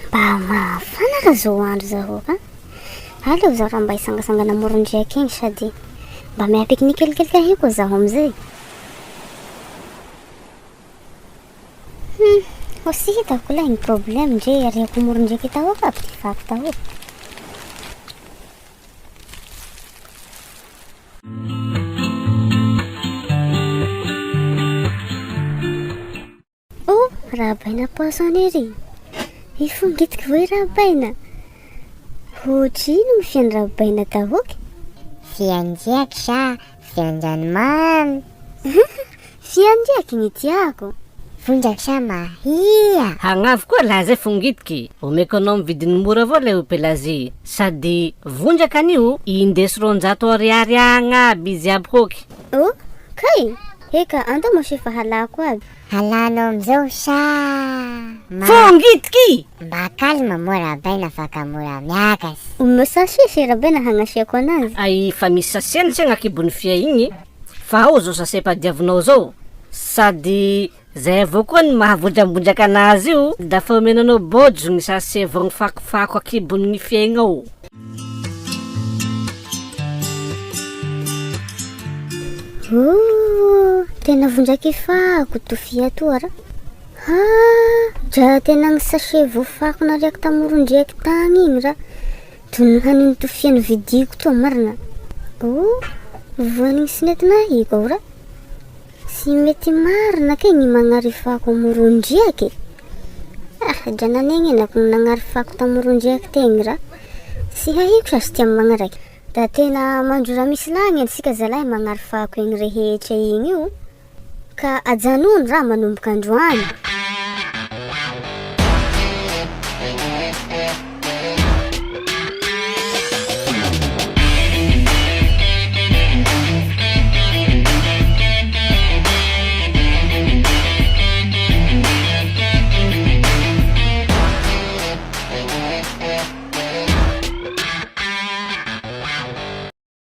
Mba mafana raha zao andro zaho ka. Aleo zaho raha mba hisangasangana moron-draiky egny sady mba miha pique-nique kelikely kahia koa zaho amizay. Aussi hitako lahy ny problème ndre ariako moron-draiky tao ka petit faky tao. Oh, rabaina poisson ery. Ifongitiko voy rabaina. Hotrino ny fian'ny rabaina tahoky? Fiandraiky sa fian-dranomasy. Fiandraiky ny tiako. Vondraky sa mahia. Hagnavy koa laha zay fongitiky. Omeko anao mividiny mora avao lay pelazy. Sady vondraky anio indesy 200 agna aby izy aby hoky. Oh, kay. Eka, ando mo siya fahalako aby. Halanao amizao sa Fongitiky! mba kalma mo rabaina fa ka mora miakasy. Umusashe siya rabaina hangasiako anazy. Ay fa misy saseny siya gn'akibony fia igny. Fa ao zao sase padiavinao zao. Sady zay avao koa ny mahavondrambondraka anazy io. Dafa omenanao bojo ny sase vao ny fakofako akibony ny fia igny ao. Oh, tena vondraky fako to fia to ara. Dra tena ny sachet voafako nariako tamoron-draiky tagny igny ra. Toy haniny to fia ny vidiko to marina. Oh, voaniny sinetina hiko ra. Si mety marina kay ny magnarifako moron-draiky. Dra nanegny enako nagnarifako tamoron-draiky tegny ra. Si haiko sa sy tia magnaraiky. Da tena mandro raha misy lagny ansika zalahy magnarifako igny rehetra igny io. Ka ajanony raha manomboka androany.